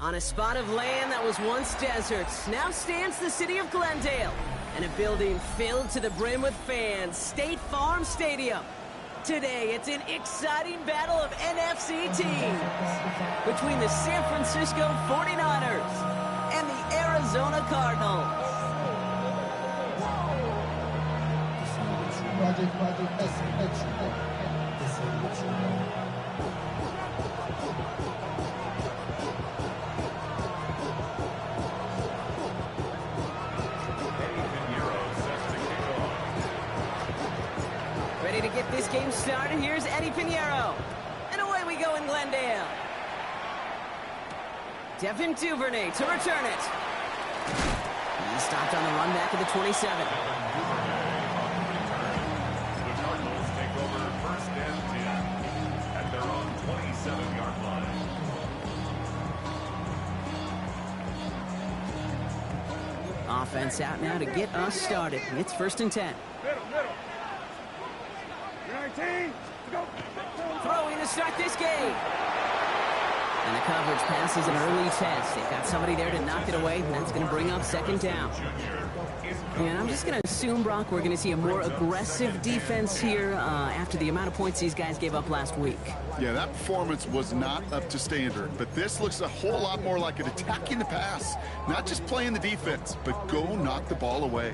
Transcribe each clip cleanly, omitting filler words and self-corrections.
On a spot of land that was once deserts, now stands the city of Glendale, and a building filled to the brim with fans, State Farm Stadium. Today, it's an exciting battle of NFC teams between the San Francisco 49ers and the Arizona Cardinals. Ready to get this game started. Here's Eddie Pinheiro. And away we go in Glendale. Devin Duvernay to return it. He stopped on the run back at the 27. The Cardinals take over first and 10 at their own 27-yard line. Offense out now to get us started. It's first and 10. Throwing to start this game. And the coverage passes an early test. They've got somebody there to knock it away, and that's going to bring up second down. And I'm just going to assume, Brock, we're going to see a more aggressive defense here after the amount of points these guys gave up last week. Yeah, that performance was not up to standard, but this looks a whole lot more like an attacking the pass. Not just playing the defense, but go knock the ball away.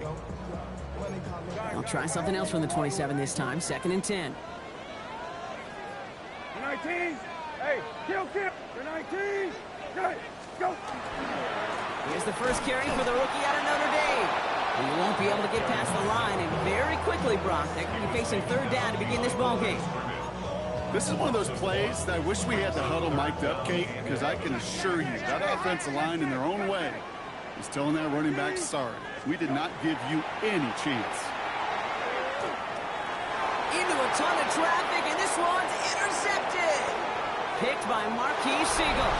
I'll try something else from the 27 this time. Second and 10. 19. Hey, kill. 19. Go. Here's the first carry for the rookie out of Notre Dame. He won't be able to get past the line, and very quickly, Brock, they're going to be facing third down to begin this ball game. This is one of those plays that I wish we had the huddle mic'd up, Kate, because I can assure you that offensive line in their own way is telling that running back, sorry, we did not give you any chance. Into a ton of traffic, and this one's intercepted. Picked by Marquis Siegel.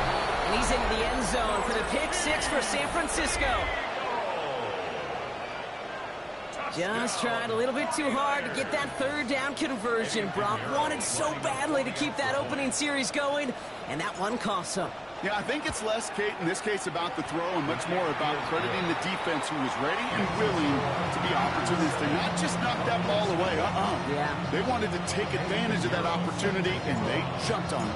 And he's into the end zone for the pick six for San Francisco. Just tried a little bit too hard to get that third down conversion. Brock wanted so badly to keep that opening series going, and that one cost him. Yeah, I think it's less, Kate, in this case about the throw and much more about crediting the defense who was ready and willing to be opportunistic. Not just knock that ball away, Yeah. They wanted to take advantage of that opportunity, and they jumped on it.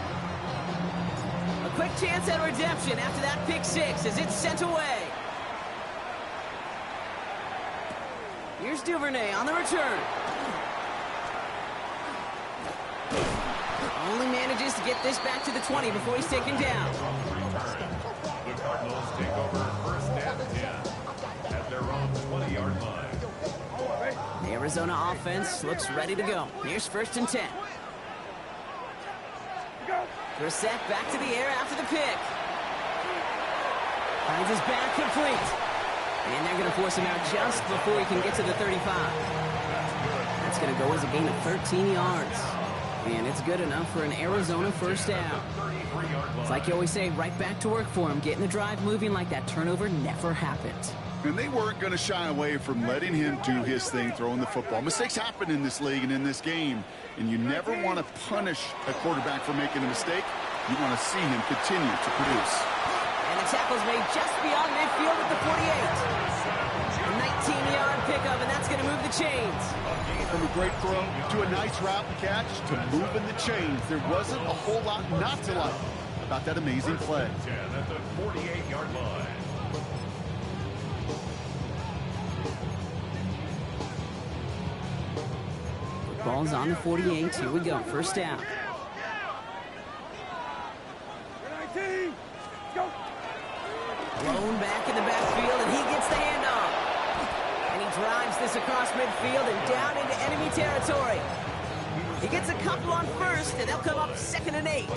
A quick chance at redemption after that pick six as it's sent away. Here's Duvernay on the return. Only manages to get this back to the 20 before he's taken down. The Cardinals take over first and 10 at their own 20-yard line. The Arizona offense looks ready to go. Here's first and 10. Brissett back to the air after the pick. Finds his back complete. And they're going to force him out just before he can get to the 35. That's going to go as a gain of 13 yards. And it's good enough for an Arizona first down. It's like you always say, right back to work for him. Getting the drive moving like that turnover never happened. And they weren't going to shy away from letting him do his thing, throwing the football. Mistakes happen in this league and in this game. And you never want to punish a quarterback for making a mistake. You want to see him continue to produce. And the tackle's made just beyond midfield at the 48. A 19-yard pickup, and that's going to move the chains. From a great throw to a nice route and catch to moving the chains. There wasn't a whole lot not to like about that amazing play. 10 at the 48-yard line. Ball's on the 48. Here we go. First down. 19. Go. Thrown back in the backfield, and he gets the handoff. And he drives this across midfield and down into enemy territory. He gets a couple on first, and they'll come up second and 8.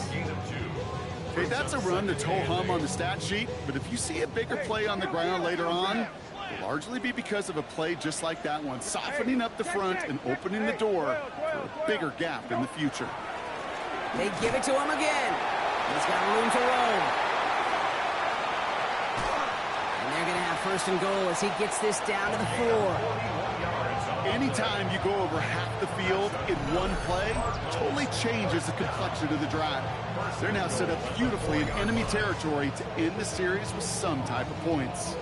Okay, that's a run that's ho-hum on the stat sheet, but if you see a bigger play on the ground later on, it'll largely be because of a play just like that one, softening up the front and opening the door for a bigger gap in the future. They give it to him again. He's got room to roam. And they're going to have first and goal as he gets this down to the 4. Anytime you go over half the field in one play, totally changes the complexion of the drive. They're now set up beautifully in enemy territory to end the series with some type of points.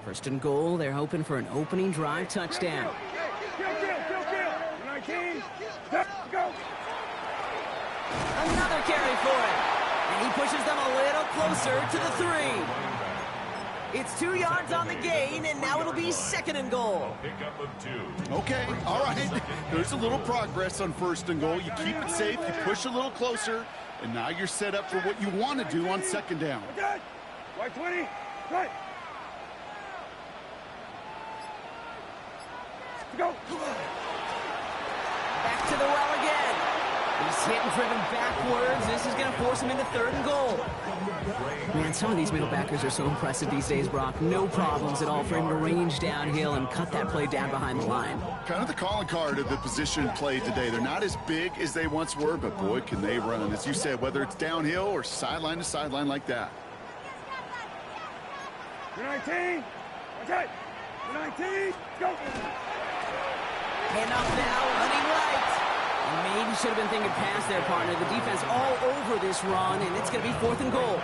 First and goal, they're hoping for an opening drive touchdown. Kill. 19, go. Another carry for it. And he pushes them a little closer to the 3. It's 2 yards on the gain, and now it'll be second and goal. Pickup of 2. Okay, all right. There's a little progress on first and goal. You keep it safe, you push a little closer, and now you're set up for what you want to do on second down. Okay. White 20, right. Go. Back to the well again. He's hit and driven backwards. This is going to force him into third and goal. Man, some of these middle backers are so impressive these days, Brock. No problems at all for him to range downhill and cut that play down behind the line. Kind of the calling card of the position played today. They're not as big as they once were, but boy, can they run. As you said, whether it's downhill or sideline to sideline like that. 19, okay. 19, go. Hand off now, running right. And maybe should have been thinking past their partner. The defense all over this run, and it's going to be fourth and goal.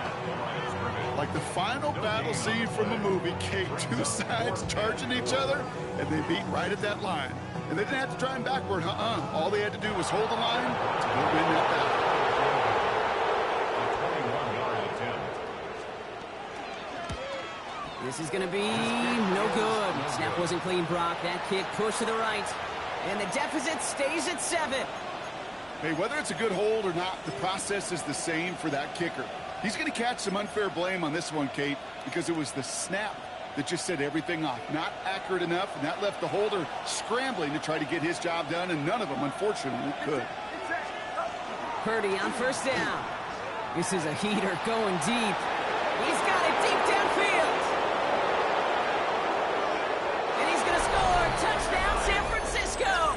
Like the final battle scene from a movie, Kate, 2 sides charging each other, and they beat right at that line. And they didn't have to drive backward, All they had to do was hold the line to go win that battle. This is going to be no good. Snap wasn't clean, Brock. That kick pushed to the right. And the deficit stays at 7. Hey, whether it's a good hold or not, the process is the same for that kicker. He's going to catch some unfair blame on this one, Kate, because it was the snap that just set everything off. Not accurate enough, and that left the holder scrambling to try to get his job done, and none of them, unfortunately, could. Purdy on first down. This is a heater going deep. He's got it deep downfield. Touchdown, San Francisco!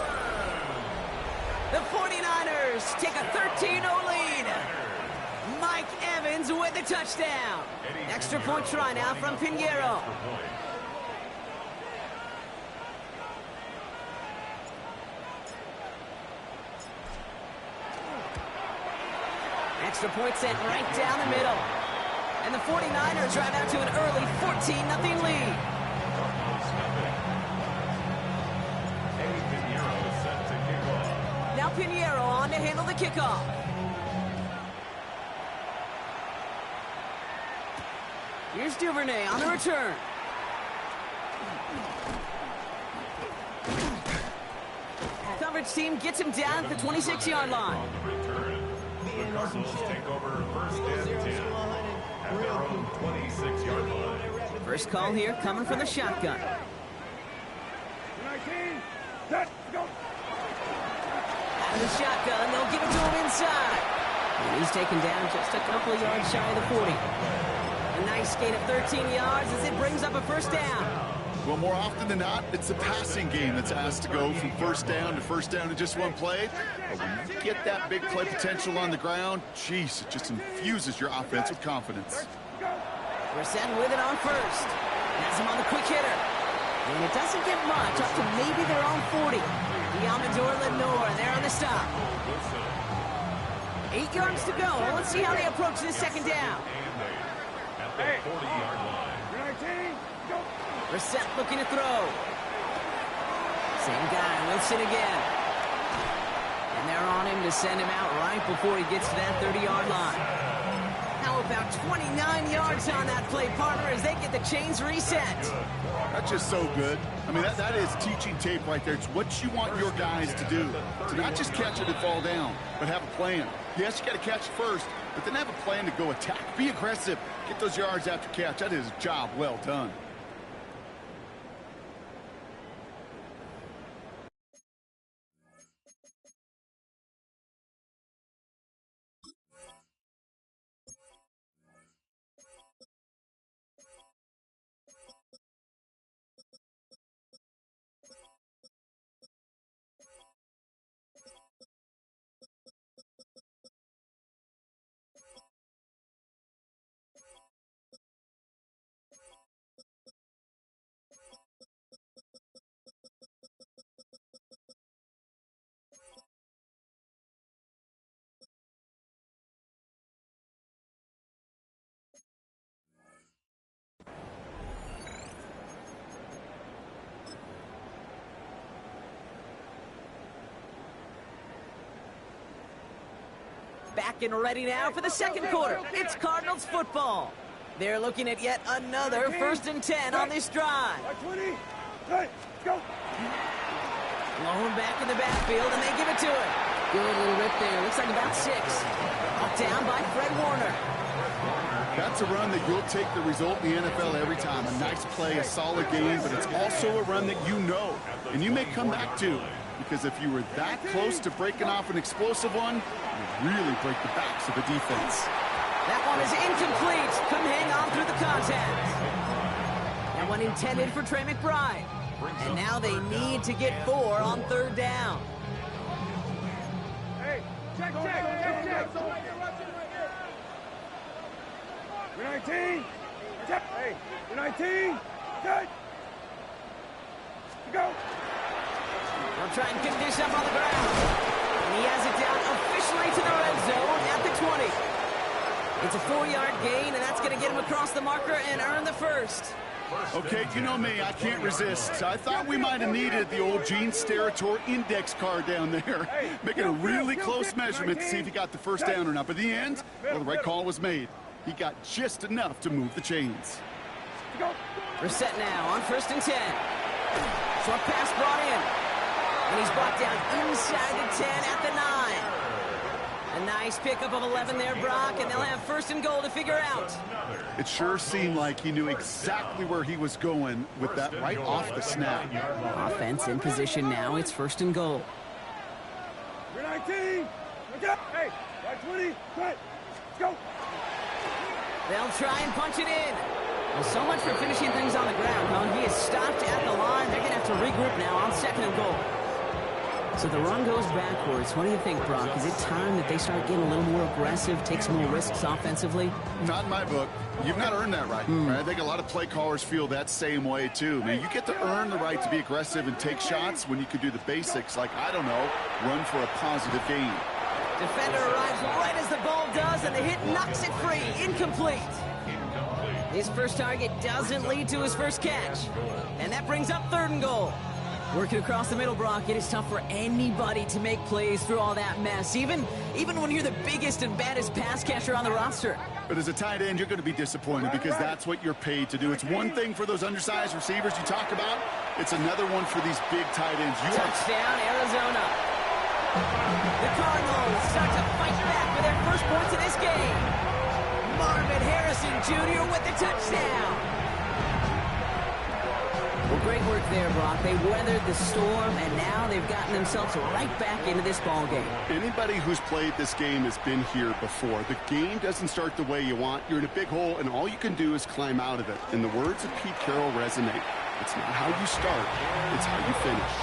The 49ers take a 13-0 lead. Mike Evans with the touchdown. Extra point try now from Pinheiro. Extra point sent right down the middle. And the 49ers drive out to an early 14-0 lead. Now Pinheiro on to handle the kickoff. Here's Duvernay on the return. Coverage team gets him down at the 26-yard line. The Cardinals take over first and 10 at their own 26-yard line. First call here coming from the shotgun. 19, set, go. Out of the shotgun, they'll give it to him inside. And he's taken down just a couple of yards shy of the 40. A nice gain of 13 yards as it brings up a first down. Well, more often than not, it's the passing game that's asked to go from first down in just one play. But when you get that big play potential on the ground, geez, it just infuses your offense with confidence. Brissett with it on first. Has him on the quick hitter. And it doesn't get much, up to maybe their own 40. The Amador Lenore, they're on the stop. 8 yards to go. Let's see how they approach this second down. At the 40-yard line. 19, go. Brissett looking to throw. Same guy, Wilson again. And they're on him to send him out right before he gets to that 30-yard line. How about 29 yards on that play, partner, as they get the chains reset. That's just so good. I mean, that is teaching tape right there. It's what you want your guys to do. To not just catch it and fall down, but have a plan. Yes, you got to catch it first, but then have a plan to go attack. Be aggressive. Get those yards after catch. That is a job well done. Back and ready now for the second quarter. It's Cardinals football. They're looking at yet another 1st and 10 on this drive. 20, right, go. Blowing back in the backfield, and they give it to him. Good little rip there. Looks like about 6. Brought down by Fred Warner. That's a run that you'll take the result in the NFL every time. A nice play, a solid game, but it's also a run that you know, and you may come back to. Because if you were that close to breaking off an explosive one, you really break the backs of the defense. That one is incomplete. Couldn't hang on through the contact. That one intended for Trey McBride. And now they need to get 4 on 3rd down. Hey, check. 19, check. Hey, 19, good. Go. We'll try and pick this up on the ground. And he has it down officially to the red zone at the 20. It's a 4-yard gain, and that's going to get him across the marker and earn the first. Okay, you know me, I can't resist. I thought we might have needed the old Gene Steratore index card down there, making a really close measurement to see if he got the first down or not. But in the end, well, the right call was made. He got just enough to move the chains. We're set now on 1st and 10. Short pass brought in. And he's brought down inside the 10 at the 9. A nice pickup of 11 there, Brock, and they'll have 1st and goal to figure out. It sure seemed like he knew exactly where he was going with that right off the snap. Offense in position now. It's 1st and goal. 19, look up. Hey, 20, cut. Let's go. They'll try and punch it in. Well, so much for finishing things on the ground, huh? He is stopped at the line. They're going to have to regroup now on 2nd and goal. So the run goes backwards. What do you think, Brock? Is it time that they start getting a little more aggressive, take some more risks offensively? Not in my book. You've not earned that right. I think a lot of play callers feel that same way, too. I mean, you get to earn the right to be aggressive and take shots when you could do the basics, like, I don't know, run for a positive gain. Defender arrives right as the ball does, and the hit knocks it free. Incomplete. His first target doesn't lead to his first catch. And that brings up 3rd and goal. Working across the middle, Brock, it is tough for anybody to make plays through all that mess, even when you're the biggest and baddest pass catcher on the roster. But as a tight end, you're going to be disappointed because that's what you're paid to do. It's one thing for those undersized receivers you talk about. It's another one for these big tight ends. Touchdown, Arizona. The Cardinals start to fight back for their first points in this game. Marvin Harrison Jr. with the touchdown. Well, great work there, Brock. They weathered the storm, and now they've gotten themselves right back into this ball game. Anybody who's played this game has been here before. The game doesn't start the way you want. You're in a big hole, and all you can do is climb out of it. And the words of Pete Carroll resonate. It's not how you start, it's how you finish.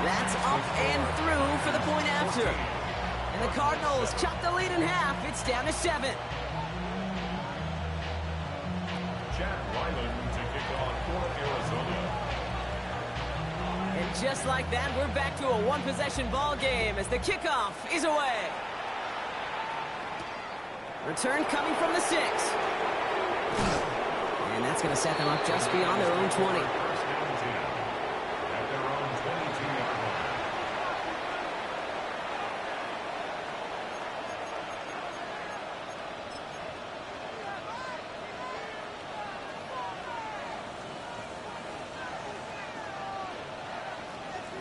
That's up and through for the point after. And the Cardinals chop the lead in half. It's down to 7. Chad Ryland to kick off for Arizona. And just like that, we're back to a one-possession ball game as the kickoff is away. Return coming from the 6. And that's going to set them up just beyond their own 20. First down 10 at their own 22-yard line.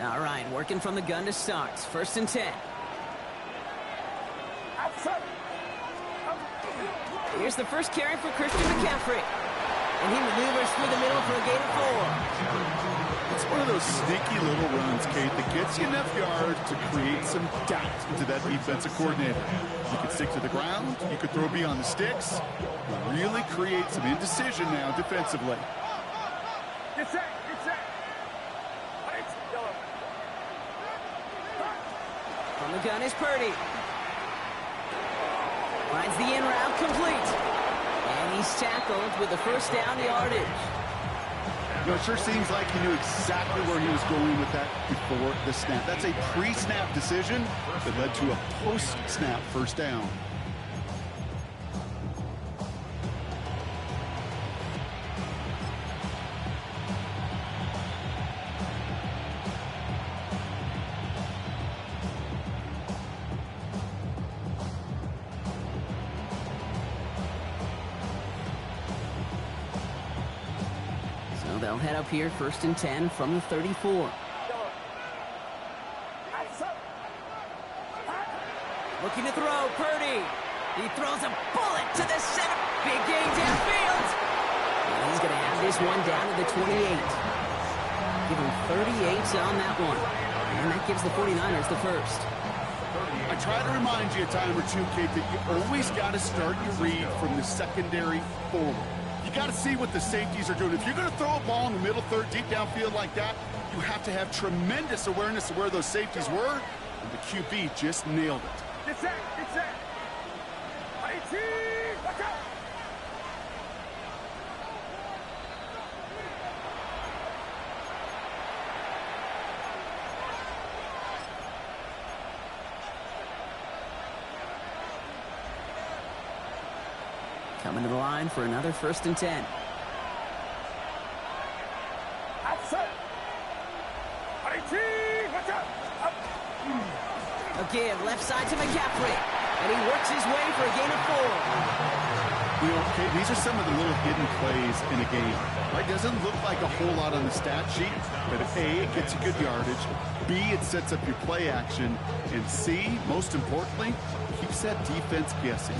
All right, working from the gun to start. 1st and 10. Here's the first carry for Christian McCaffrey. And he maneuvers through the middle for a gain of 4. It's one of those sneaky little runs, Kate, that gets you enough yards to create some doubt into that defensive coordinator. You could stick to the ground. You could throw beyond the sticks. Really create some indecision now defensively. Get set, get set. From the gun is Purdy. Finds the in route complete. And he's tackled with the first down yardage. You know, it sure seems like he knew exactly where he was going with that before the snap. That's a pre-snap decision that led to a post-snap first down. head up here, 1st and 10 from the 34. Looking to throw, Purdy. He throws a bullet to the center. Big gain downfield. And he's going to have this one down to the 28. Give him 38 on that one. And that gives the 49ers the first. I try to remind you a time or two, Kate, that you always got to start your read from the secondary forward. You got to see what the safeties are doing. If you're going to throw a ball in the middle third, deep downfield like that, you have to have tremendous awareness of where those safeties were, and the QB just nailed it. Get set, get set. Watch out. Coming to the line for another 1st and 10. Watch out. Again, left side to McCaffrey. And he works his way for a gain of 4. You know, Kate, these are some of the little hidden plays in a game. Right? Doesn't look like a whole lot on the stat sheet, but A, it gets you good yardage. B, it sets up your play action. And C, most importantly, keeps that defense guessing.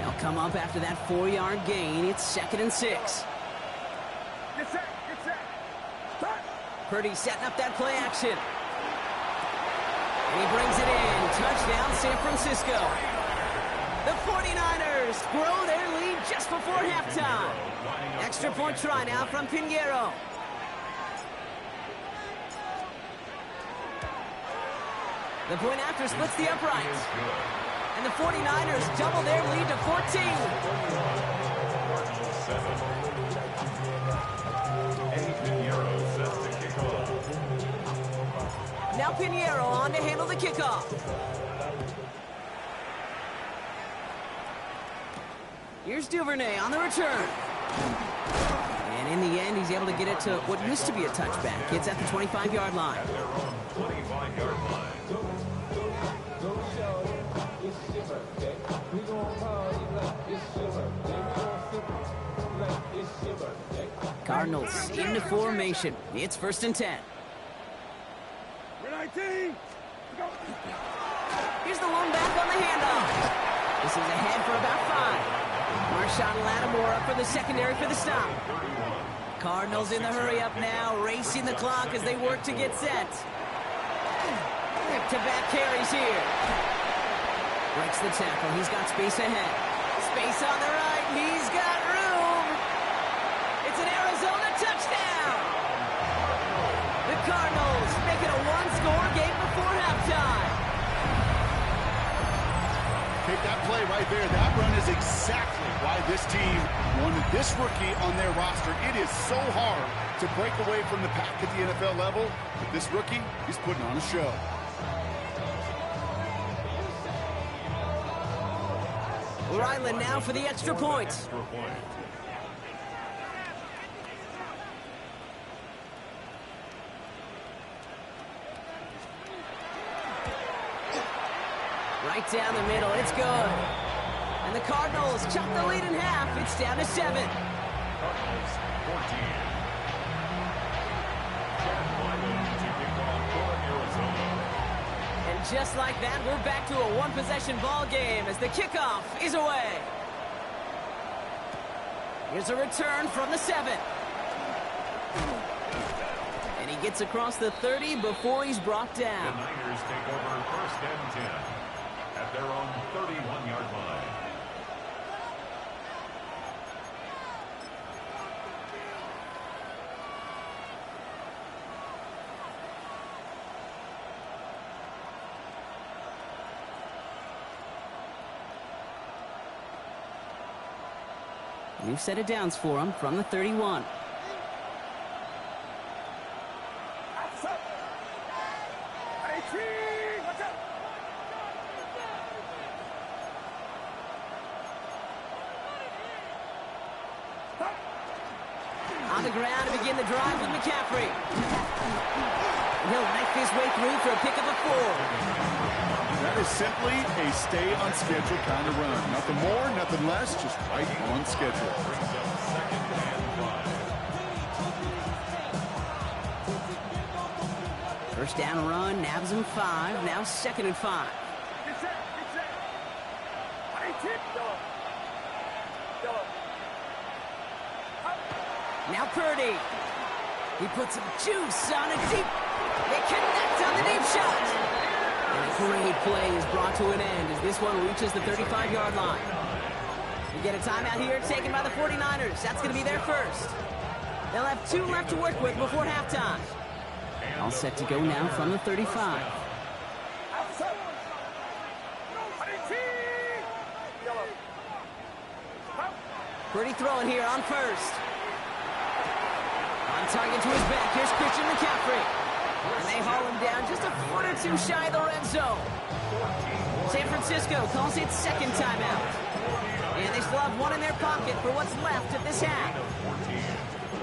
They'll come up after that 4-yard gain. It's 2nd and 6. Get set, get set. Start. Purdy setting up that play action. And he brings it in. Touchdown, San Francisco. The 49ers grow their lead just before halftime. Extra point try now from Pinheiro. The point after splits the uprights. And the 49ers double their lead to 14. Now Pinheiro on to handle the kickoff. Here's Duvernay on the return. And in the end, he's able to get it to what used to be a touchback. It's at the 25-yard line. Cardinals into formation. It's 1st and 10. 19. Here's the lone back on the handoff. This is ahead for about 5. Marshawn Lattimore up for the secondary for the stop. Cardinals in the hurry up now, racing the clock as they work to get set. Back-to-back carries here. Breaks the tackle. He's got space ahead. Space on the right. He's got room. It's an Arizona touchdown. The Cardinals make it a one-score game before halftime. Take that play right there. That run is exactly why this team wanted this rookie on their roster. It is so hard to break away from the pack at the NFL level, but this rookie is putting on a show. Ryland now for the extra point. Right down the middle, it's good. And the Cardinals chop the lead in half. It's down to 7. Cardinals 14. And just like that, we're back to a one-possession ball game as the kickoff is away. Here's a return from the 7. And he gets across the 30 before he's brought The down. Niners take over 1st and 10 at their own 31-yard line. New set of downs for him from the 31. On the ground to begin the drive with McCaffrey. And he'll knife his way through for a pick of a 4. That is simply a stay on schedule kind of run. Nothing more, nothing less, just right on schedule. Brings up 2nd and 5. First down run, nabs him 5. Now 2nd and 5. Get set. Get set. 18. Now Purdy. He puts some juice on it deep. They connect on the deep shot. And a great play is brought to an end as this one reaches the 35-yard line. We get a timeout here taken by the 49ers. That's going to be their first. They'll have 2 left to work with before halftime. All set to go now from the 35. Purdy throwing here on first. On target to his back. Here's Christian McCaffrey. And they haul him down just a foot or 2 shy of the red zone. San Francisco calls it 2nd timeout. And they still have 1 in their pocket for what's left of this half.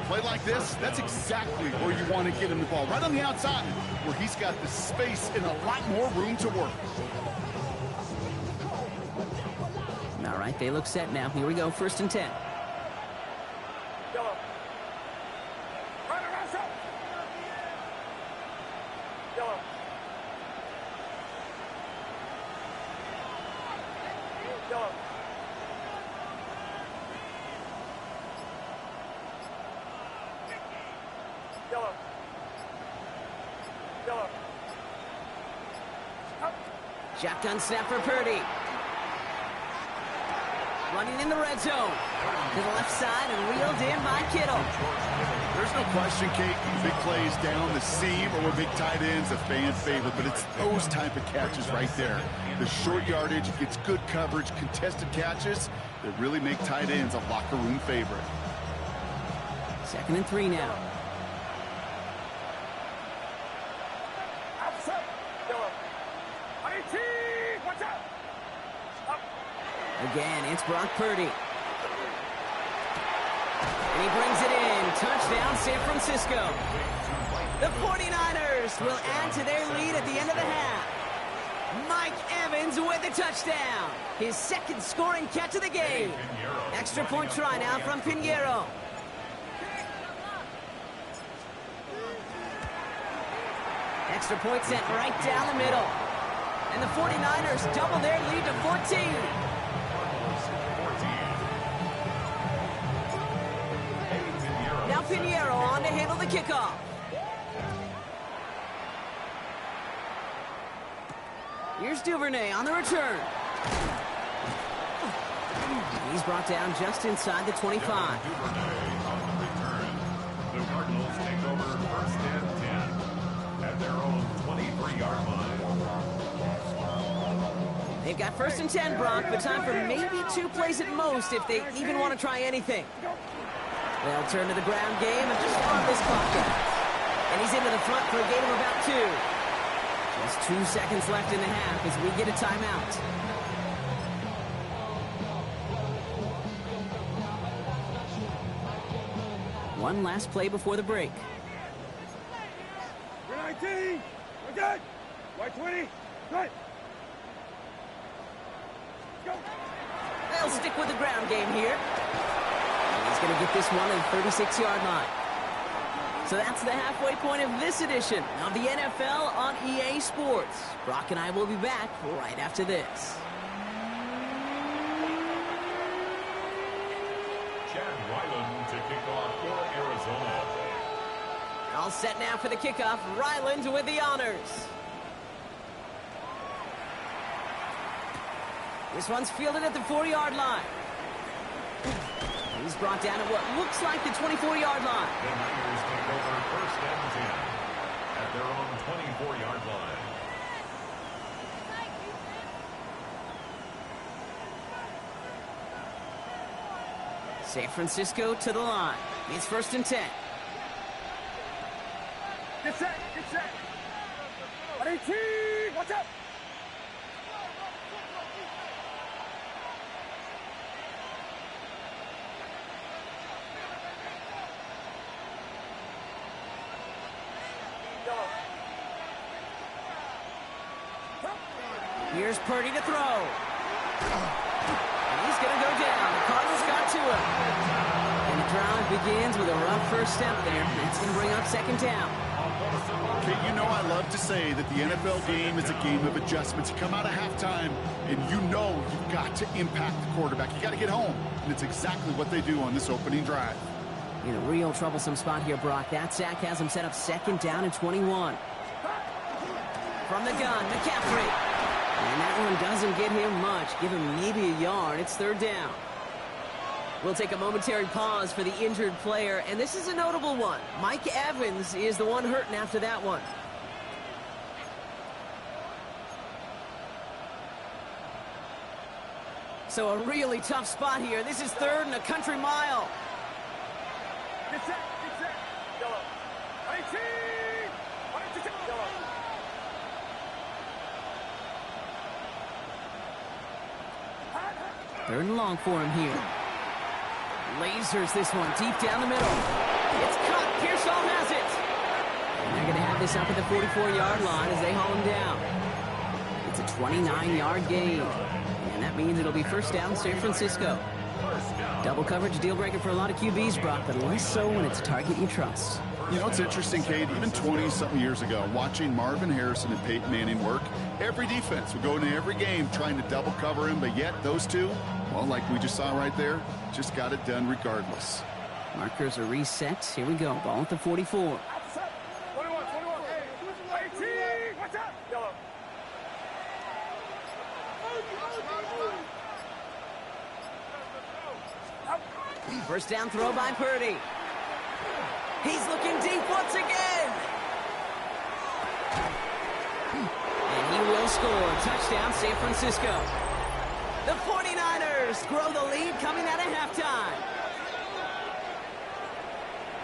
Play like this, that's exactly where you want to get him the ball. Right on the outside, where he's got the space and a lot more room to work. All right, they look set now. Here we go, 1st and 10. Shotgun snap for Purdy. Running in the red zone. To the left side and reeled in by Kittle. There's no question, Kate, big plays down the seam or big tight ends a fan favorite, but it's those type of catches right there. The short yardage, gets good coverage, contested catches that really make tight ends a locker room favorite. 2nd and 3 now. Again, it's Brock Purdy. And he brings it in. Touchdown, San Francisco. The 49ers will add to their lead at the end of the half. Mike Evans with a touchdown. His 2nd scoring catch of the game. Extra point try now from Pinheiro. Extra point sent right down the middle. And the 49ers double their lead to 14. Now Pinheiro on to handle the kickoff. Here's Duvernay on the return. He's brought down just inside the 25. The Cardinals take over 1st and 10 at their own 23-yard line. They've got 1st and 10, Brock, but time for maybe 2 plays at most if they even want to try anything. They'll turn to the ground game and just run this clock out. And he's into the front for a gain of about 2. Just 2 seconds left in the half as we get a timeout. One last play before the break. We're 19. We're good. Y20. Good. Go. They'll stick with the ground game here. He's going to get this one at the 36-yard line. So that's the halfway point of this edition of the NFL on EA Sports. Brock and I will be back right after this. Chad Ryland to kick off for Arizona. All set now for the kickoff. Ryland with the honors. This one's fielded at the 4-yard line. He's brought down at what looks like the 24-yard line. The Niners take over 1st and 10 at their own 24-yard line. San Francisco to the line. It's 1st and 10. Get set. Get set. 18. Watch out. Here's Purdy to throw. And he's going to go down. The Cardinals got to him. And the drive begins with a rough first step there. That's going to bring up second down. Okay, you know I love to say that the NFL game is a game of adjustments. You come out of halftime, and you know you've got to impact the quarterback. You got to get home, and it's exactly what they do on this opening drive. In a real troublesome spot here, Brock. That sack has him set up second down and 21. From the gun, McCaffrey. And that one doesn't get him much. Give him maybe a yard. It's third down. We'll take a momentary pause for the injured player, and this is a notable one. Mike Evans is the one hurting after that one. So a really tough spot here. This is third and a country mile. Get set, yellow. 18, yellow. Third and long for him here. Lasers this one deep down the middle. It's caught. Pearsall has it. And they're going to have this up at the 44-yard line as they haul him down. It's a 29-yard gain. And that means it'll be first down San Francisco. Double coverage deal breaker for a lot of QBs, Brock, but less so when it's a target you trust. You know, it's interesting, Cade, even 20-something years ago, watching Marvin Harrison and Peyton Manning work, every defense would go into every game trying to double cover him, but yet those two, well, like we just saw right there, just got it done regardless. Markers are reset. Here we go. Ball at the 44. 21, 18, watch out, yellow. First down throw by Purdy. He's looking deep once again. And he will score. Touchdown, San Francisco. The 49ers grow the lead coming out of halftime.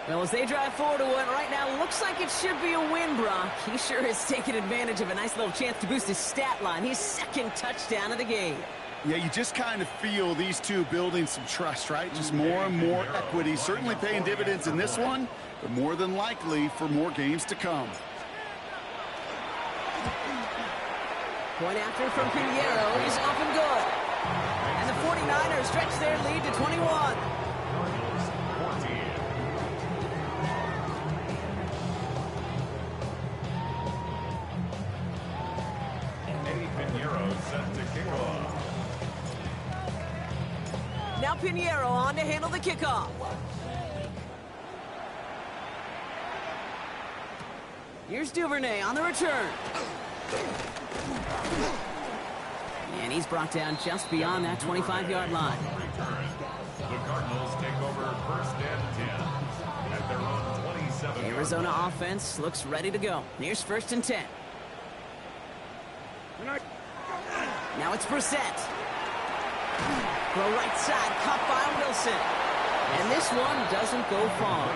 Well, as they drive forward to what right now looks like it should be a win, Brock. He sure is taking advantage of a nice little chance to boost his stat line. His second touchdown of the game. Yeah, you just kind of feel these two building some trust, right? Just more and more equity. Certainly paying dividends in this one, but more than likely for more games to come. Point after from Pinheiro is up and good. And the 49ers stretch their lead to 21. Now Pinheiro on to handle the kickoff. Here's Duvernay on the return. And he's brought down just beyond that 25-yard line. The Cardinals take over first and 10 at their own 27. Arizona offense looks ready to go. Here's first and 10. Now it's Brissett. Throw right side, caught by Wilson. And this one doesn't go far.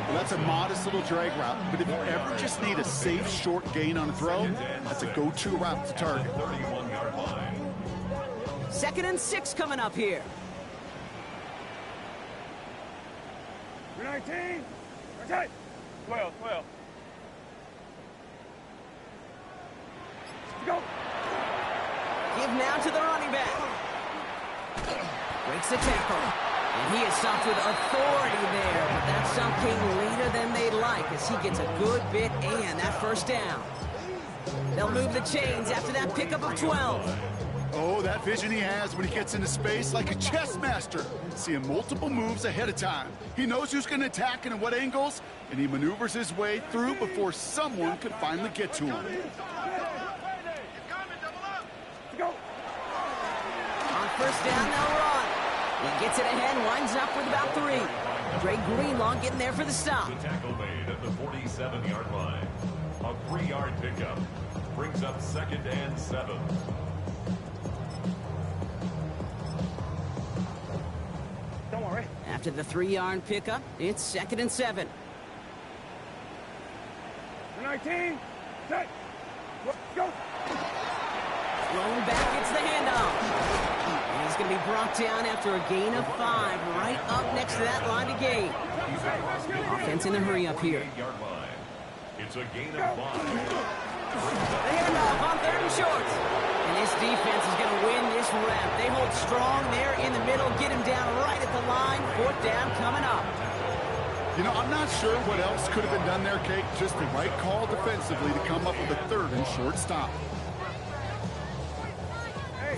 Well, that's a modest little drag route, but if you ever just need a safe, short gain on a throw, that's a go-to route to target. 31-yard line. Second and 6 coming up here. 19, okay. 12. Go. Give now to the running back. Breaks the tackle. And he is stopped with authority there, but that stop came later than they'd like as he gets a good bit and that first down. They'll move the chains after that pickup of 12. Oh, that vision he has when he gets into space like a chess master, seeing multiple moves ahead of time. He knows who's going to attack and at what angles, and he maneuvers his way through before someone could finally get to him. Go. On first down, they'll run. He gets it ahead, winds up with about 3. Dre Greenlaw getting there for the stop. The tackle made at the 47-yard line. A 3-yard pickup brings up second and 7. Don't worry. After the 3-yard pickup, it's second and 7. 19, set. Go. Thrown back, gets the handoff. And he's going to be brought down after a gain of 5, right up next to that line of gain. Offense in a hurry up here. 8-yard line. It's a gain of 5. The handoff on 3rd and short. And this defense is going to win this rep. They hold strong there in the middle, get him down right at the line. 4th down coming up. You know, I'm not sure what else could have been done there, Kate. Just the right call defensively to come up with a 3rd and short stop.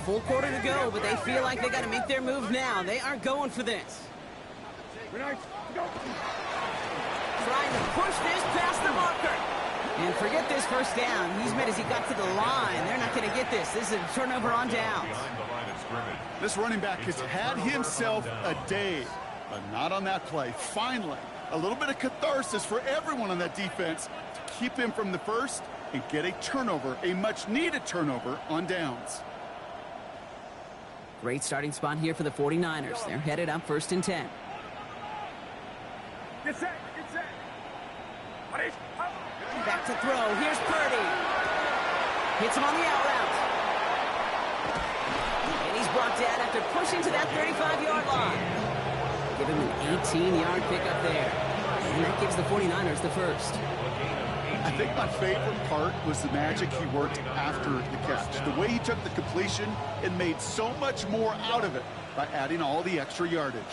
Full quarter to go, but they feel like they got to make their move now. They are going for this. Trying to push this past the marker. And forget this 1st down. He's made as he got to the line. They're not going to get this. This is a turnover on downs. This running back has had himself a day, but not on that play. Finally, a little bit of catharsis for everyone on that defense to keep him from the 1st and get a turnover, a much-needed turnover on downs. Great starting spot here for the 49ers. They're headed up 1st and 10. Get set. Back to throw. Here's Purdy. Hits him on the out route. And he's brought down after pushing to that 35-yard line. Give him an 18-yard pickup there. And that gives the 49ers the 1st. I think my favorite part was the magic he worked after the catch. The way he took the completion and made so much more out of it by adding all the extra yardage.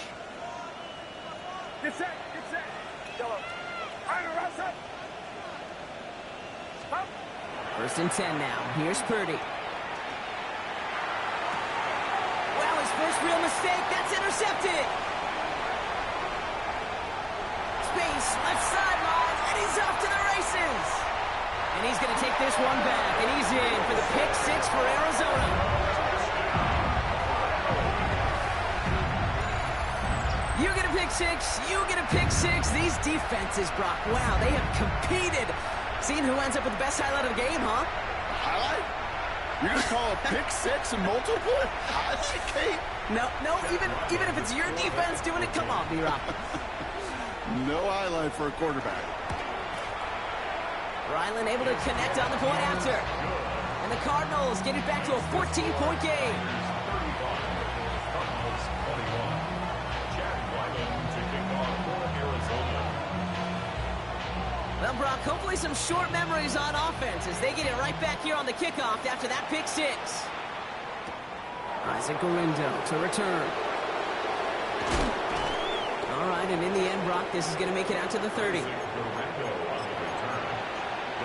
Get set. Yellow. Rush up. 1st and 10 now. Here's Purdy. Well, his first real mistake. That's intercepted. Space, left sideline, and he's off to the races. And he's going to take this one back, and he's in for the pick 6 for Arizona. You get a pick 6, you get a pick 6. These defenses, Brock, wow, they have competed. Seeing who ends up with the best highlight of the game, huh? Highlight? You're going to call a pick 6 and multiple highlight, Kate? No, even if it's your defense doing it, come on, B-Rock. No highlight for a quarterback. Ryland able to connect on the point after. And the Cardinals get it back to a 14-point game. Well, Brock, hopefully some short memories on offense as they get it right back here on the kickoff after that pick 6. Isaac Gorindo to return. All right, and in the end, Brock, this is going to make it out to the 30. The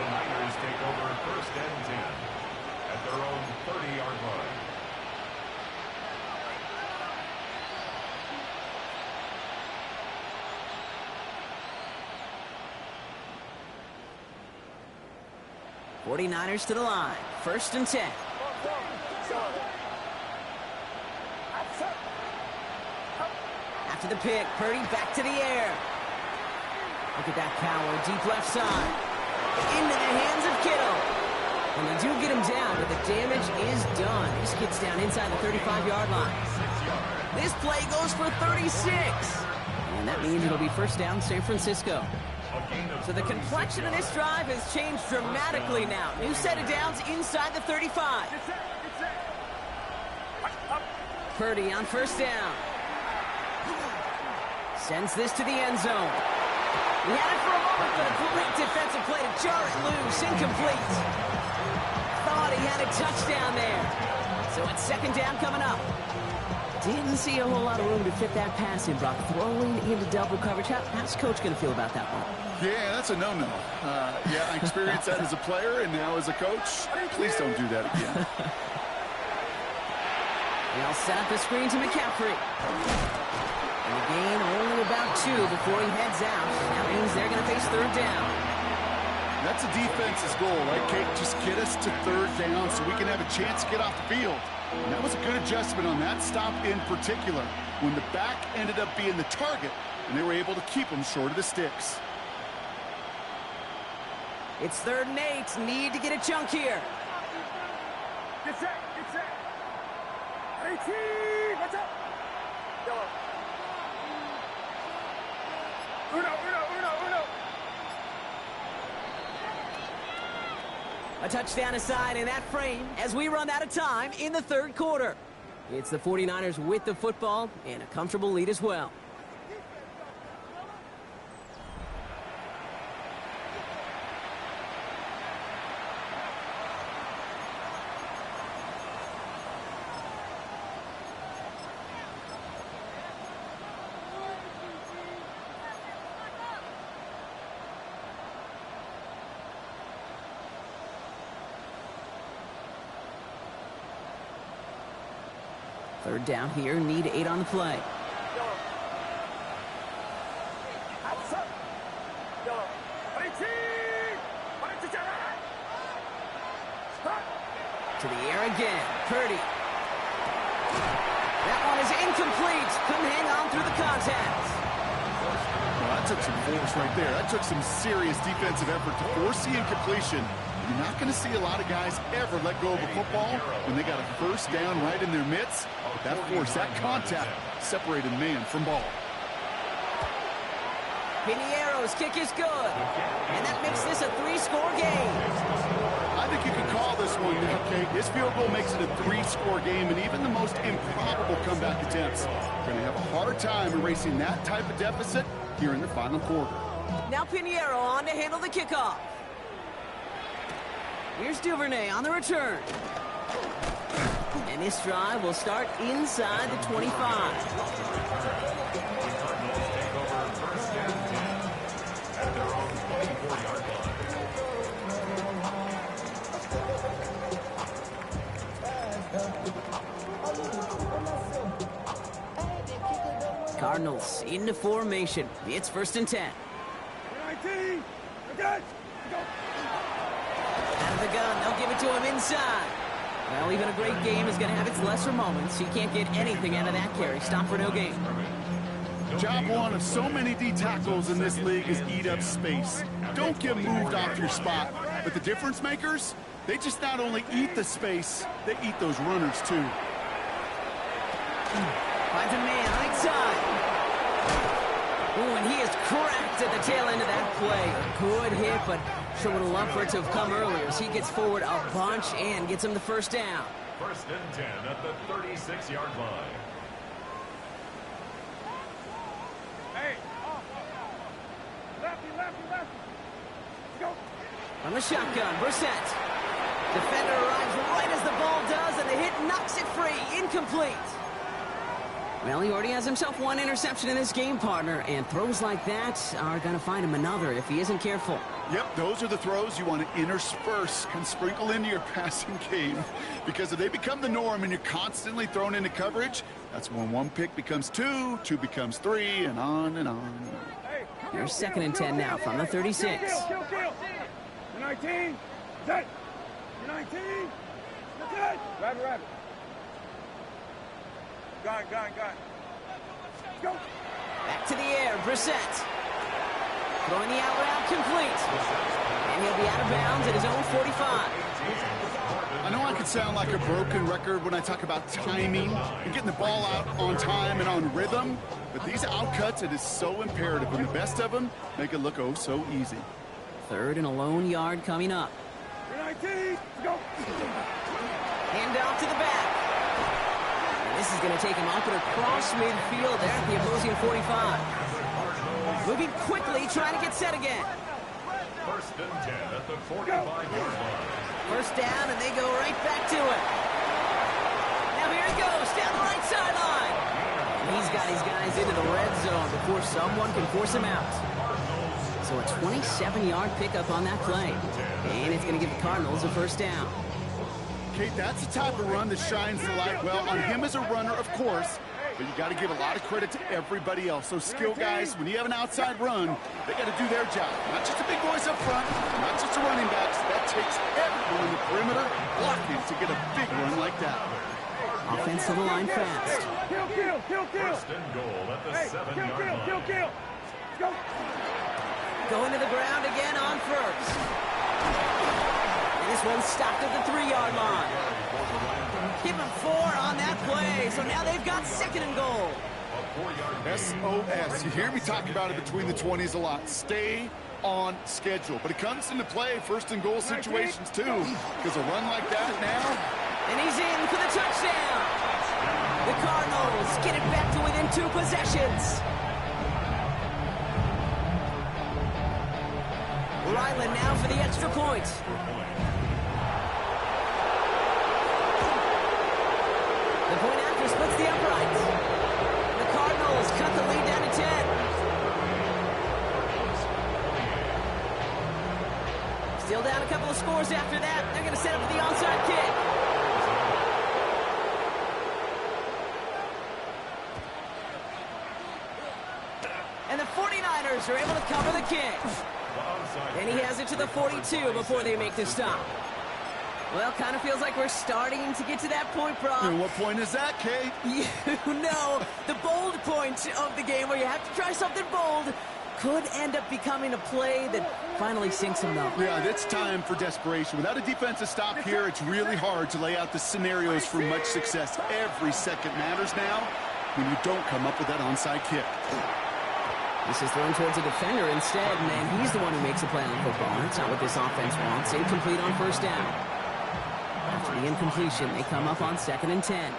Niners take over 1st and 10 at their own 30-yard line. '49ers to the line. 1st and 10. After the pick, Purdy back to the air. Look at that power, deep left side. Into the hands of Kittle. And they do get him down, but the damage is done. This gets down inside the 35-yard line. This play goes for 36. And that means it'll be 1st down San Francisco. So the complexion of this drive has changed dramatically now. New set of downs inside the 35. Purdy on 1st down. Sends this to the end zone. He had it for a moment, but a great defensive play to jar it loose. Incomplete. Thought he had a touchdown there. So it's 2nd down coming up. Didn't see a whole lot of room to fit that pass in, Brock. Throwing into double coverage. How's Coach going to feel about that one? Yeah, that's a no-no. Yeah, I experienced that as a player and now as a coach. Please don't do that again. They'll set up the screen to McCaffrey. And the gain only about 2 before he heads out. That means they're going to face 3rd down. That's a defense's goal, right, Kate? Just get us to 3rd down so we can have a chance to get off the field. And that was a good adjustment on that stop in particular, when the back ended up being the target, and they were able to keep him short of the sticks. It's 3rd and 8. Need to get a chunk here. Get set. 18. Watch out. Yellow. Uno. A touchdown aside in that frame as we run out of time in the 3rd quarter. It's the 49ers with the football and a comfortable lead as well. Third down here, need 8 on the play. To the air again, Purdy. That one is incomplete. Couldn't hang on through the contact. Well, that took some force right there. That took some serious defensive effort to force the incompletion. You're not going to see a lot of guys ever let go of a football when they got a first down right in their midst. But that force, that contact, separated man from ball. Piniero's kick is good. And that makes this a 3-score game. I think you can call this one, okay? This field goal makes it a 3-score game, and even the most improbable comeback attempts are going to have a hard time erasing that type of deficit here in the final quarter. Now Piniero on to handle the kickoff. Here's Duvernay on the return. And this drive will start inside the 25. Cardinals into formation. It's 1st and 10. 19, again. Out of the gun, they'll give it to him inside. Well, even a great game is going to have its lesser moments. He can't get anything out of that carry. Stop for no gain. Job one of so many D tackles in this league is eat up space. Don't get moved off your spot. But the difference makers, they just not only eat the space, they eat those runners too. Finds a man right side. Ooh, and he is cracked at the tail end of that play. A good hit, but sure would have loved for it to have come earlier as he gets forward a bunch and gets him the first down. 1st and 10 at the 36-yard line. Hey, lefty. Let's go. From the shotgun, Brissett. Defender arrives right as the ball does, and the hit knocks it free. Incomplete. Well, he already has himself one interception in this game, partner, and throws like that are going to find him another if he isn't careful. Yep, those are the throws you want to intersperse and sprinkle into your passing game. Because if they become the norm and you're constantly thrown into coverage, that's when 1 pick becomes 2, 2 becomes 3, and on and on and on. Here's 2nd and 10 now from the 36. Kill. 19, set. 19, set. Rabbit. Gun. Go. Back to the air, Brissett. Throwing the out route complete. And he'll be out of bounds at his own 45. I know I could sound like a broken record when I talk about timing and getting the ball out on time and on rhythm, but these outcuts, it is so imperative, and the best of them make it look oh so easy. 3rd and a lone yard coming up. 19, go. Hand off to the back. This is going to take him up and across midfield there at the opposing 45. Moving quickly, trying to get set again. 1st and 10 at the 45-yard line. First down, and they go right back to it. Now here he goes, down the right sideline. He's got his guys into the red zone before someone can force him out. So a 27-yard pickup on that play. And it's going to give the Cardinals a first down. Kate, that's the type of run that shines the light well on him as a runner, of course, but you got to give a lot of credit to everybody else. Those skill guys, when you have an outside run, they got to do their job. Not just the big boys up front, not just the running backs. That takes everyone in the perimeter blocking to get a big run like that. Offense to the line fast. Kill. 1st and goal at the 7-yard line. Kill. Go. Going to the ground again on first. This one's stopped at the 3-yard line. Give him 4 on that play. So now they've got 2nd and goal. SOS. You hear me talk about it between the 20s a lot. Stay on schedule. But it comes into play 1st and goal situations too. Because a run like that now. And he's in for the touchdown. The Cardinals get it back to within 2 possessions. Ryland now for the extra point. The point after splits the uprights. The Cardinals cut the lead down to 10. Still down a couple of scores after that. They're going to set up for the onside kick. are able to cover the kick. And he has it to the 42 before they make the stop. Well, kind of feels like we're starting to get to that point, Brock. And what point is that, Kate? You know, the bold point of the game where you have to try something bold could end up becoming a play that finally sinks him, though. Yeah, it's time for desperation. Without a defensive stop here, it's really hard to lay out the scenarios for much success. Every second matters now when you don't come up with that onside kick. This is thrown towards a defender instead, and he's the one who makes a play on the football. That's not what this offense wants. Incomplete on first down. After the incompletion, they come up on 2nd and 10.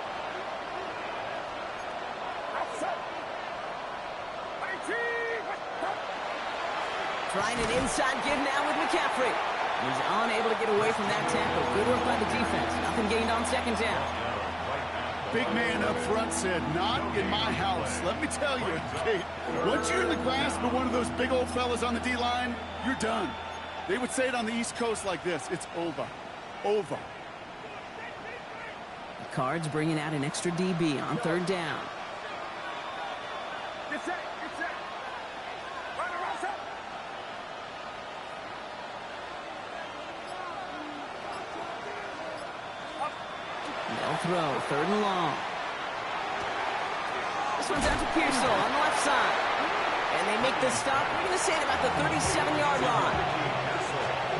Trying an inside give now with McCaffrey. He's unable to get away from that tackle. Good work by the defense. Nothing gained on 2nd down. Big man up front said, not in my house. Let me tell you, Kate, once you're in the grasp of one of those big old fellas on the D-line, you're done. They would say it on the East Coast like this, it's over. Over. The Cards bringing out an extra DB on 3rd down. Get set, get set. Run around, set. They'll throw 3rd and long. This one's out to Pearsall on the left side. And they make the stop, we're going to say at about the 37-yard line.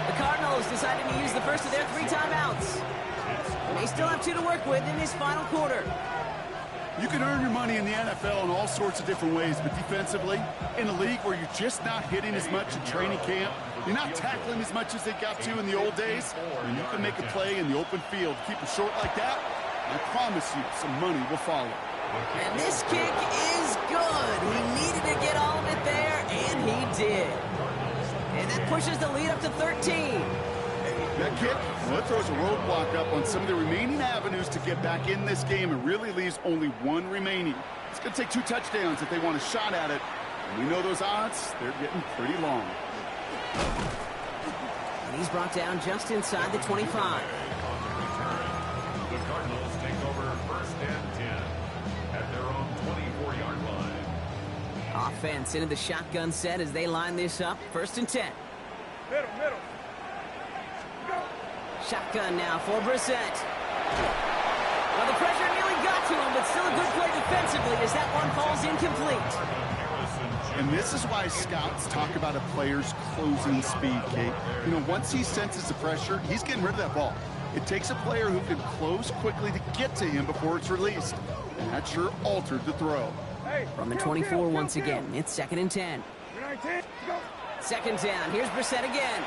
The Cardinals decided to use the first of their 3 timeouts. They still have 2 to work with in this final quarter. You can earn your money in the NFL in all sorts of different ways, but defensively, in a league where you're just not hitting as much in training camp, you're not tackling as much as they got to in the old days, and you can make a play in the open field. Keep it short like that, I promise you some money will follow. And this kick is good. He needed to get all of it there, and he did. And that pushes the lead up to 13. That kick, well, it throws a roadblock up on some of the remaining avenues to get back in this game and really leaves only 1 remaining. It's going to take 2 touchdowns if they want a shot at it. And we know those odds, they're getting pretty long. And he's brought down just inside the 25. The Cardinals take over 1st and 10 at their own 24-yard line. Offense into the shotgun set as they line this up. 1st and 10. Middle, middle. Shotgun now for Brissett. Well, the pressure nearly got to him, but still a good play defensively as that one falls incomplete. And this is why scouts talk about a player's closing speed, Kate. You know, once he senses the pressure, he's getting rid of that ball. It takes a player who can close quickly to get to him before it's released. And that sure altered the throw. From the 24 once again, it's 2nd and 10. 2nd down, here's Brissett again.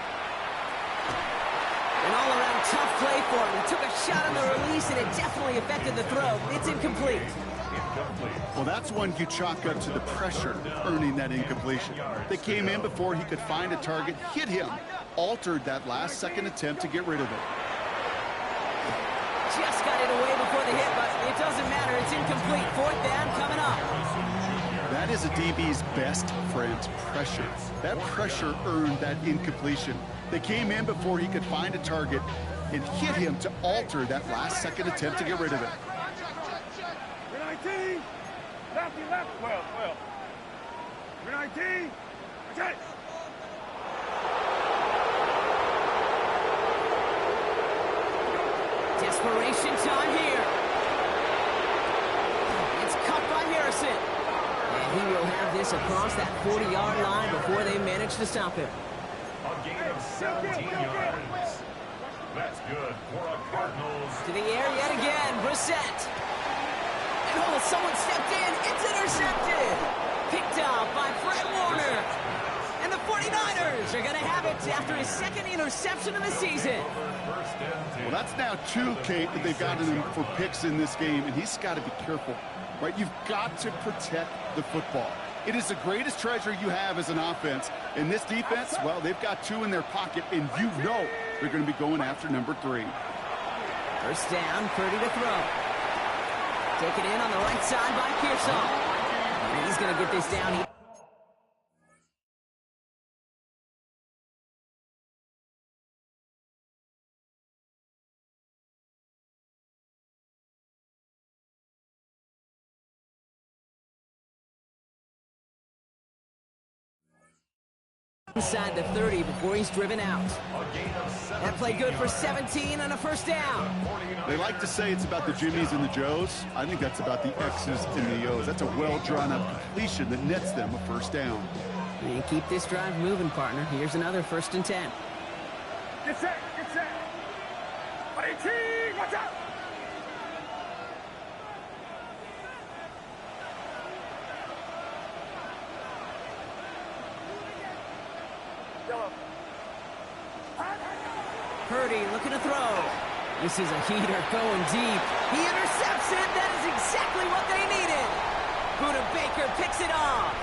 An all-around tough play for him. He took a shot on the release, and it definitely affected the throw. It's incomplete. Well, that's one you chalk up to the pressure earning that incompletion. They came in before he could find a target, hit him, altered that last-second attempt to get rid of it. Just got it away before the hit, but it doesn't matter. It's incomplete. 4th down coming up. That is a DB's best friend, pressure. That pressure earned that incompletion. They came in before he could find a target and hit him to alter that last-second attempt to get rid of it. 19. Left, 12. 19. Okay. Desperation time here. It's cut by Harrison. And he will have this across that 40-yard line before they manage to stop him. A gain of 17 yards. That's good for a Cardinals. To the air yet again, Brissett. And oh, someone stepped in. It's intercepted. Picked up by Fred Warner. And the 49ers are going to have it after his 2nd interception of the season. Well, that's now 2, Kate, that they've gotten him for picks in this game, and he's got to be careful, right? You've got to protect the football. It is the greatest treasure you have as an offense. And this defense, well, they've got 2 in their pocket, and you know they're going to be going after number 3. 1st down, Purdy to throw. Taken in on the right side by Pearsall. And he's going to get this down. inside the 30 before he's driven out. That play good for 17 on a first down. They like to say it's about the Jimmies and the Joes. I think that's about the X's and the O's. That's a well-drawn-up completion that nets them a first down. And keep this drive moving, partner. Here's another 1st and 10. Get set, get set. 18, watch out. Purdy looking to throw. This is a heater going deep. He intercepts it. That is exactly what they needed. Buda Baker picks it off.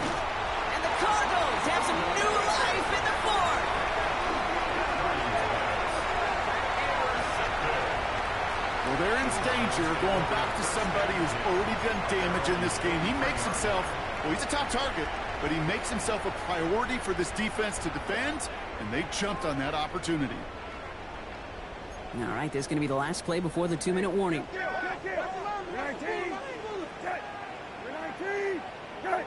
And the Cardinals have some new life in the 4th. Well, they're in danger going back to somebody who's already done damage in this game. He makes himself, well, he's a top target, but he makes himself a priority for this defense to defend, and they jumped on that opportunity. All right, this is going to be the last play before the 2-minute warning. 19, get. 19, get.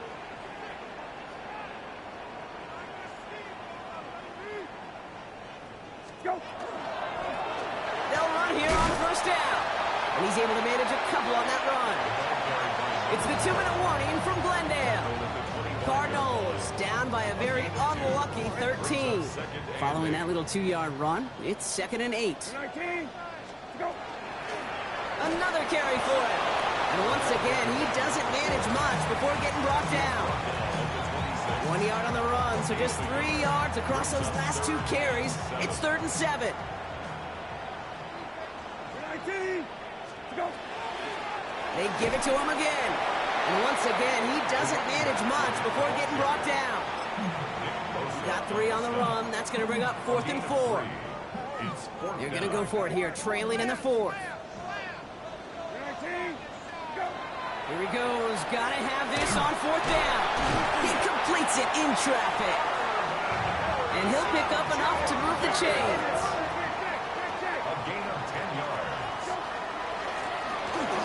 Go. They'll run here on 1st down. And he's able to manage a couple on that run. It's the 2-minute warning from Glendale. Cardinals down by a very unlucky 13. Following that little 2-yard run, it's 2nd and 8. 19, go. Another carry for him. And once again, he doesn't manage much before getting brought down. 1 yard on the run, so just 3 yards across those last 2 carries. It's 3rd and 7. 19, go. They give it to him again. And once again, he doesn't manage much before getting brought down. He's got 3 on the run. That's going to bring up 4th and 4. They're going to go for it here, trailing in the 4th. 19, go. Here he goes. Got to have this on 4th down. He completes it in traffic. And he'll pick up enough to move the chains. A gain of 10 yards.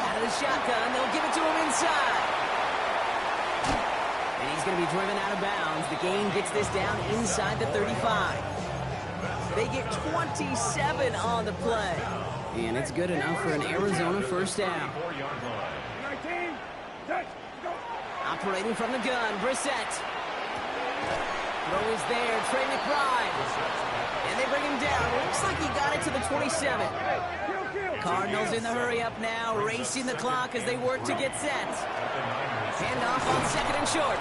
Out of the shotgun, they'll give it to him inside. And he's going to be driven out of bounds. The gain gets this down inside the 35. They get 27 on the play. And it's good enough for an Arizona 1st down. 19, set, go. Operating from the gun, Brissett. Throw is there, Trey McBride. And they bring him down. Looks like he got it to the 27. Cardinals in the hurry up now, racing the clock as they work to get set. Handoff on 2nd and short.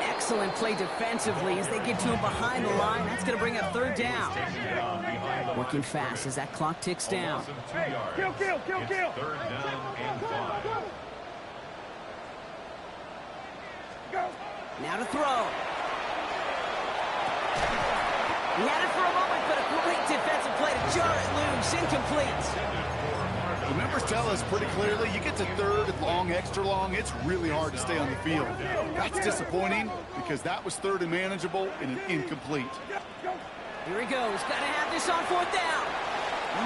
Excellent play defensively as they get to him behind the line. That's going to bring up 3rd down. Working fast as that clock ticks down. Hey, kill. 3rd down and 5. Go. Now to throw. He had it for a moment, but a great defensive play to jar it loose. Incomplete. The numbers tell us pretty clearly, you get to 3rd and long, extra long, it's really hard to stay on the field. That's disappointing because that was 3rd and manageable and an incomplete. Here he goes. Got to have this on 4th down.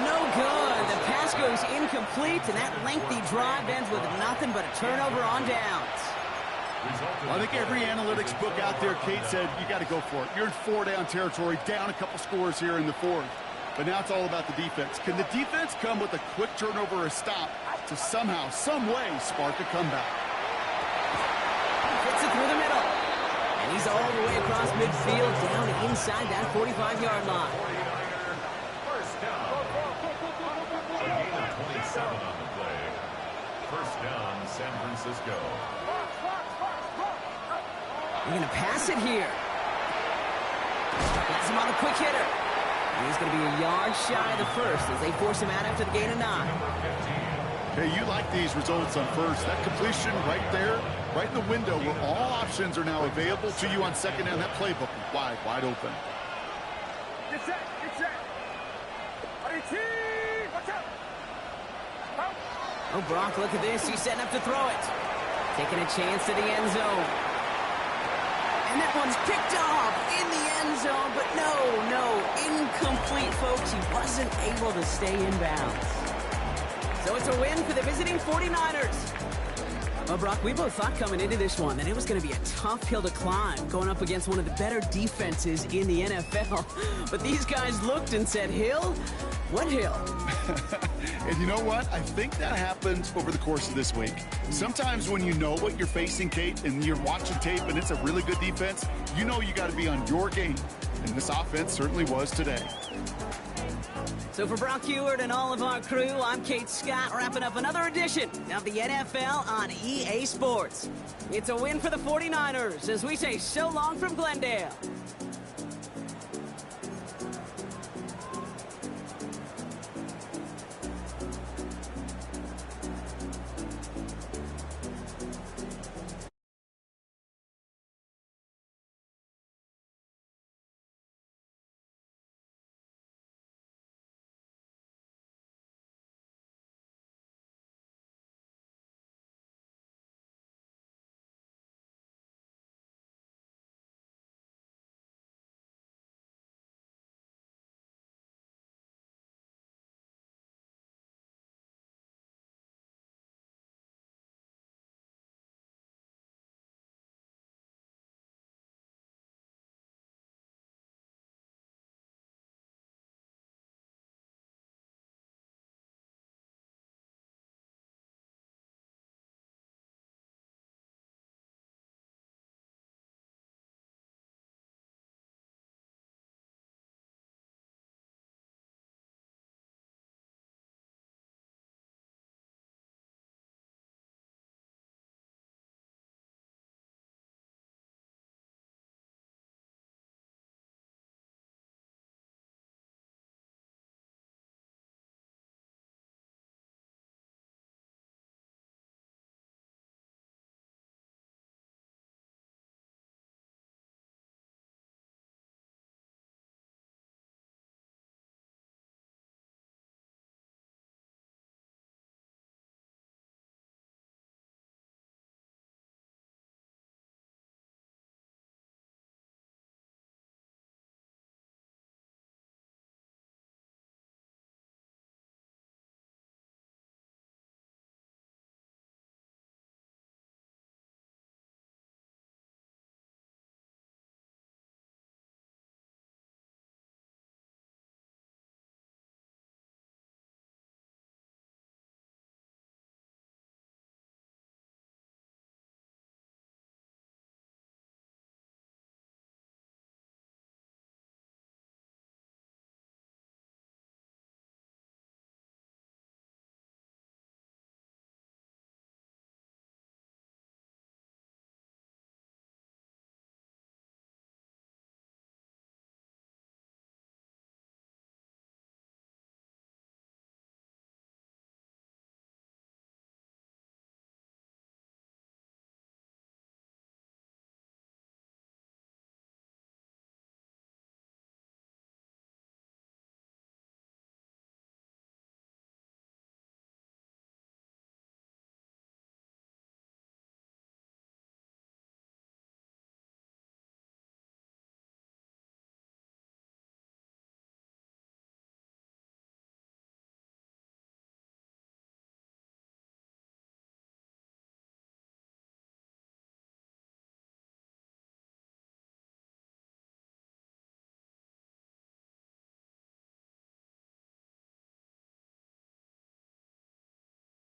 No good. The pass goes incomplete, and that lengthy drive ends with nothing but a turnover on downs. Well, I think every analytics book out there, Kate, said you got to go for it. You're in 4-down territory, down a couple scores here in the 4th. But now it's all about the defense. Can the defense come with a quick turnover or a stop to somehow, some way, spark a comeback? Fits it through the middle. And he's all the way across midfield, down inside that 45-yard line. First down. A gain of 27 on the play. First down, San Francisco. They're going to pass it here. That's him on the quick hitter. And he's going to be a yard shy of the 1st as they force him out after the gain of 9. Hey, you like these results on 1st. That completion right there, right in the window where all options are now available to you on 2nd down. That playbook wide open. Get set, get set. 18, watch out. Oh, Brock, look at this. He's setting up to throw it. Taking a chance to the end zone. And that one's picked off in the end zone, but no, incomplete, folks. He wasn't able to stay in bounds. So it's a win for the visiting 49ers. Well, Brock, we both thought coming into this one that it was going to be a tough hill to climb, going up against one of the better defenses in the NFL. But these guys looked and said, Hill? What hill? And you know what? I think that happened over the course of this week. Sometimes when you know what you're facing, Kate, and you're watching tape and it's a really good defense, you know you got to be on your game. And this offense certainly was today. So for Brock Heward and all of our crew, I'm Kate Scott, wrapping up another edition of the NFL on EA Sports. It's a win for the 49ers as we say so long from Glendale.